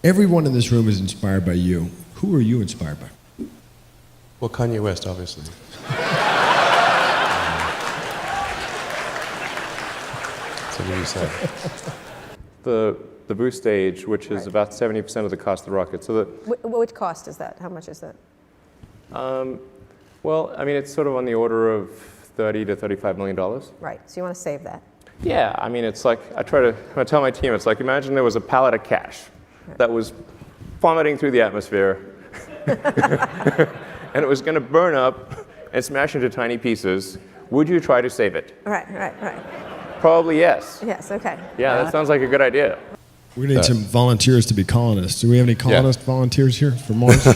Everyone in this room is inspired by you. Who are you inspired by? Well, Kanye West, obviously. That's what you said. The boost stage, which is about 70% of the cost of the rocket. So Which cost is that? How much is that? well, I mean, it's sort of on the order of $30 to $35 million. Right, so you want to save that. Yeah, I mean, it's like, I tell my team, it's like, imagine there was a pallet of cash that was plummeting through the atmosphere, and it was going to burn up and smash into tiny pieces. Would you try to save it? Right. Probably yes. Yes, okay. Yeah, that sounds like a good idea. We're going to need some volunteers to be colonists. Do we have any colonist volunteers here for Mars?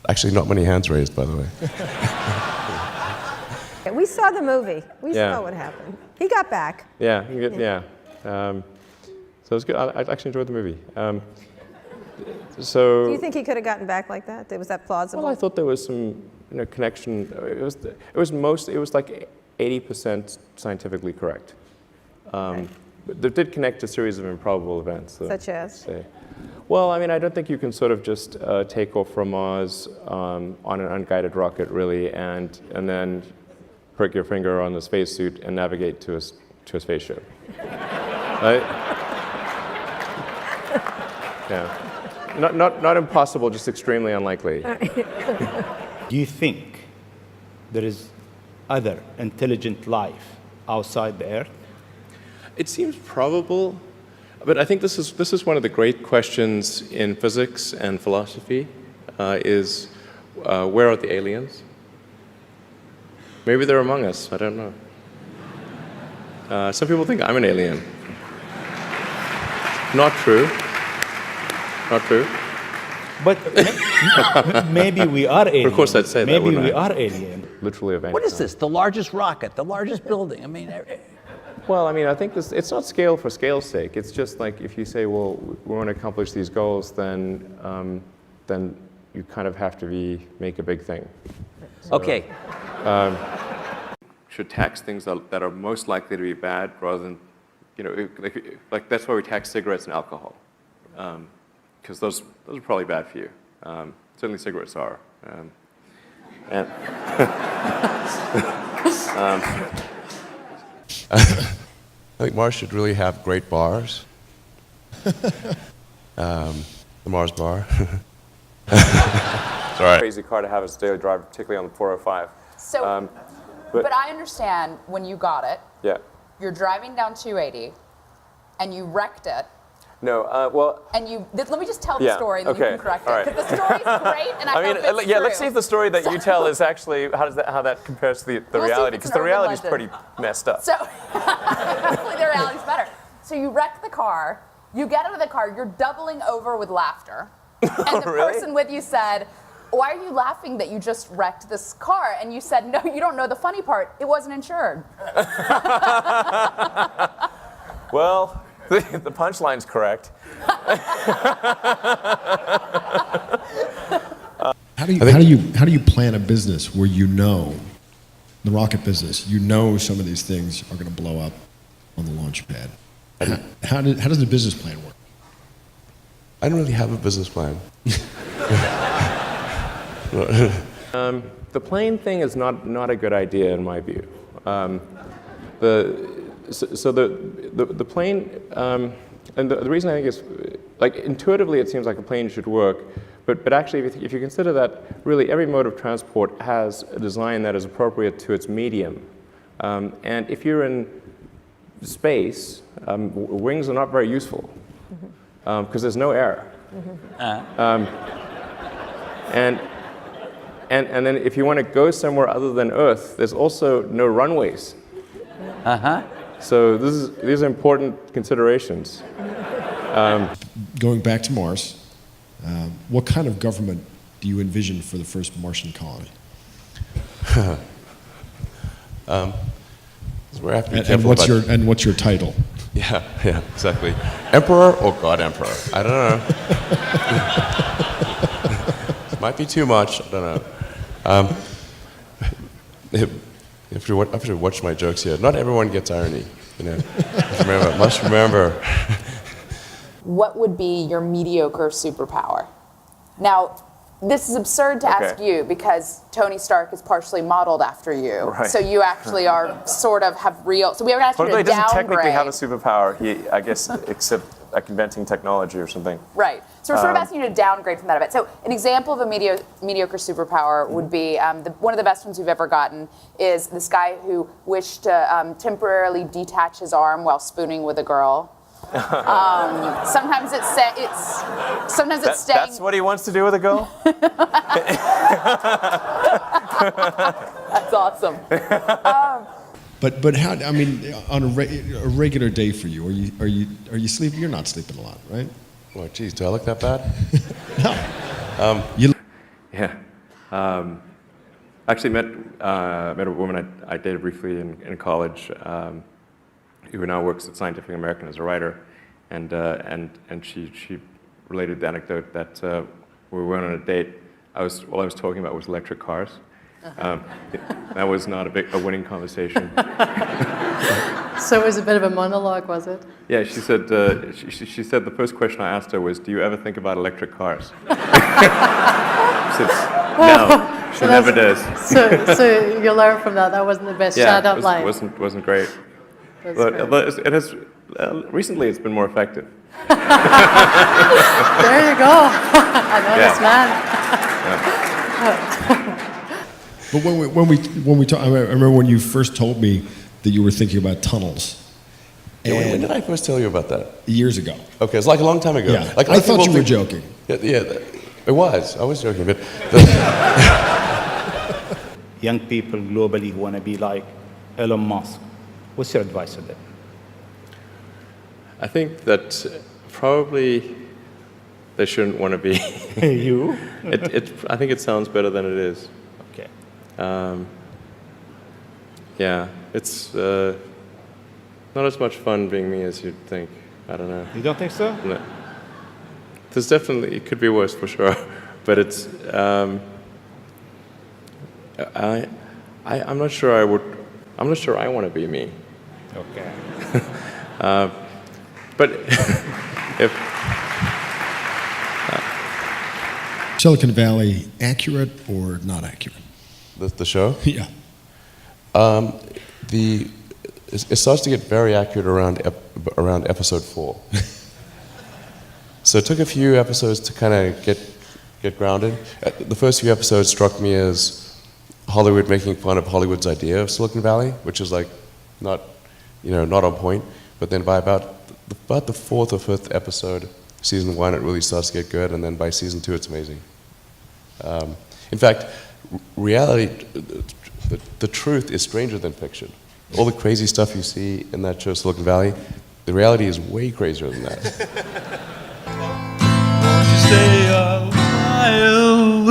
Actually, not many hands raised, by the way. We saw the movie. We saw what happened. He got back. Yeah. So it was good. I actually enjoyed the movie. So. Do you think he could have gotten back like that? Was that plausible? Well, I thought there was some connection. It was like 80% scientifically correct. But it did connect a series of improbable events. Such as? Well, I mean, I don't think you can sort of just take off from Mars on an unguided rocket, really, and then prick your finger on the spacesuit and navigate to a spaceship. Right? Yeah. Not impossible, just extremely unlikely. Do you think there is other intelligent life outside the Earth? It seems probable, but I think this is one of the great questions in physics and philosophy, is where are the aliens? Maybe they're among us, I don't know. Some people think I'm an alien. Not true. Not true. But maybe we are alien. Of course I'd say that, maybe wouldn't we I? are alien. Literally of any What is kind. this? The largest rocket, the largest building. I mean, Well, I mean, I think it's not scale for scale's sake. It's just like if you say, well, we want to accomplish these goals, then you kind of have to make a big thing. So, okay. Should tax things that are most likely to be bad rather than, like that's why we tax cigarettes and alcohol, because those are probably bad for you. Certainly cigarettes are. And I think Mars should really have great bars. The Mars bar. It's all right. Crazy car to have as a daily driver, particularly on the 405. So, but I understand when you got it, Yeah. you're driving down 280, and you wrecked it. No, well. And let me just tell the story, and then you can correct it. Because the story's great, and I hope it's true. Let's see if the story that you tell is actually, how that compares to the reality, because the reality is pretty messed up. So, hopefully the reality's better. So you wreck the car, you get out of the car, you're doubling over with laughter. And the person with you said, why are you laughing that you just wrecked this car? And you said, no, you don't know the funny part. It wasn't insured. Well, the punchline's correct. How do you plan a business where the rocket business, some of these things are going to blow up on the launch pad? How does the business plan work? I don't really have a business plan. The plane thing is not a good idea in my view. The plane, and the reason I think is, like, intuitively it seems like a plane should work, but actually if you consider that really every mode of transport has a design that is appropriate to its medium. And if you're in space, wings are not very useful because there's no air. And then if you want to go somewhere other than Earth, there's also no runways. So these are important considerations. Going back to Mars, what kind of government do you envision for the first Martian colony? We're have to be careful and what's your title? Yeah, exactly. Emperor or God Emperor? I don't know. Might be too much. I don't know. If you have to watch my jokes here, not everyone gets irony. Must remember. what would be your mediocre superpower? Now, this is absurd to ask you because Tony Stark is partially modeled after you. Right. So you actually are sort of have real. So we were asking you Well, to he doesn't downgrade. technically have a superpower. He, I guess, except like inventing technology or something. Right. So we're sort of asking you to downgrade from that a bit. So an example of a mediocre superpower would be one of the best ones we've ever gotten is this guy who wished to temporarily detach his arm while spooning with a girl. Sometimes it's staying. That's what he wants to do with a girl? That's awesome. But how? I mean, on a regular day for you, are you sleeping? You're not sleeping a lot, right? Well, geez, do I look that bad? No. You. Yeah. Actually met a woman I dated briefly in college who now works at Scientific American as a writer, and she related the anecdote that we went on a date. All I was talking about was electric cars. That was not a winning conversation. So it was a bit of a monologue, was it? Yeah, she said she said the first question I asked her was, "Do you ever think about electric cars?" She said, no, she never does. So you learn from that. That wasn't the best shout-out line. Wasn't great. That's But great. it has recently it's been more effective. There you go. I know this man. But when we talk, I remember when you first told me that you were thinking about tunnels. Yeah, when And did I first tell you about that? years ago. Okay, it's like a long time ago. Yeah. Like, I thought you were joking. Yeah, it was. I was joking, but Young people globally who want to be like Elon Musk. What's your advice to them? I think that probably they shouldn't want to be. You? I think it sounds better than it is. Okay. Yeah, it's not as much fun being me as you'd think. I don't know. You don't think so? No. There's definitely, it could be worse for sure, but it's, I'm not sure I'm not sure I want to be me. Okay. But if, Silicon Valley, accurate or not accurate? the show. Yeah. It starts to get very accurate around episode 4. So it took a few episodes to kind of get grounded. The first few episodes struck me as Hollywood making fun of Hollywood's idea of Silicon Valley, which is like not on point. But then by about the 4th or 5th episode, season 1, it really starts to get good, and then by season 2, it's amazing. In fact, reality, the truth is stranger than fiction. All the crazy stuff you see in that show, Silicon Valley, the reality is way crazier than that. Stay a while.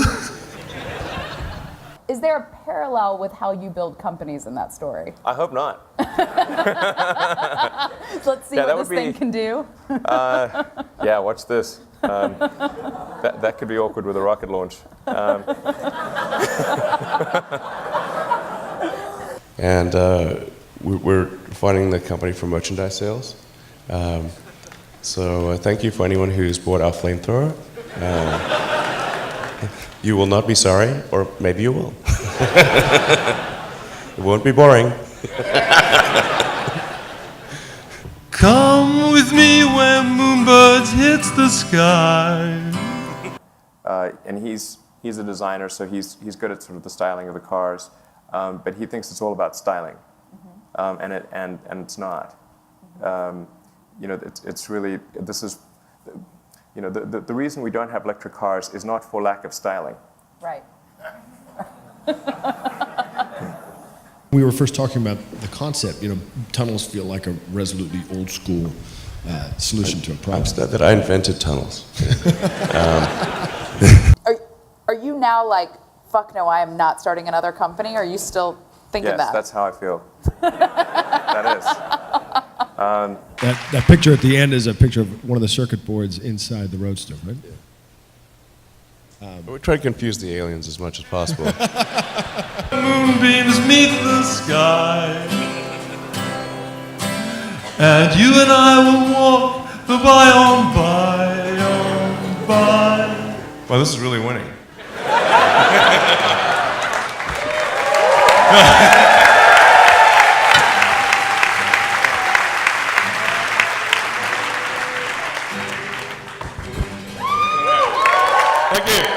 Is there a parallel with how you build companies in that story? I hope not. Let's see Yeah, that what this would thing be- can do. Yeah, watch this. That could be awkward with a rocket launch. And we're funding the company for merchandise sales. So thank you for anyone who's bought our flamethrower. You will not be sorry, or maybe you will. It won't be boring. Come with me where moonbirds hits the sky. And he's a designer, so he's good at sort of the styling of the cars, but he thinks it's all about styling, and it's not. It's really, this is, the reason we don't have electric cars is not for lack of styling. Right. We were first talking about the concept. Tunnels feel like a resolutely old school solution to a I'm problem. sad that I invented tunnels. Are you now like, fuck no, I am not starting another company? Are you still thinking Yes, that? that's how I feel. That is. That picture at the end is a picture of one of the circuit boards inside the Roadster, right? We try to confuse the aliens as much as possible. Moonbeams meet the sky, and you and I will walk the by on by. Oh, this is really winning. Thank you.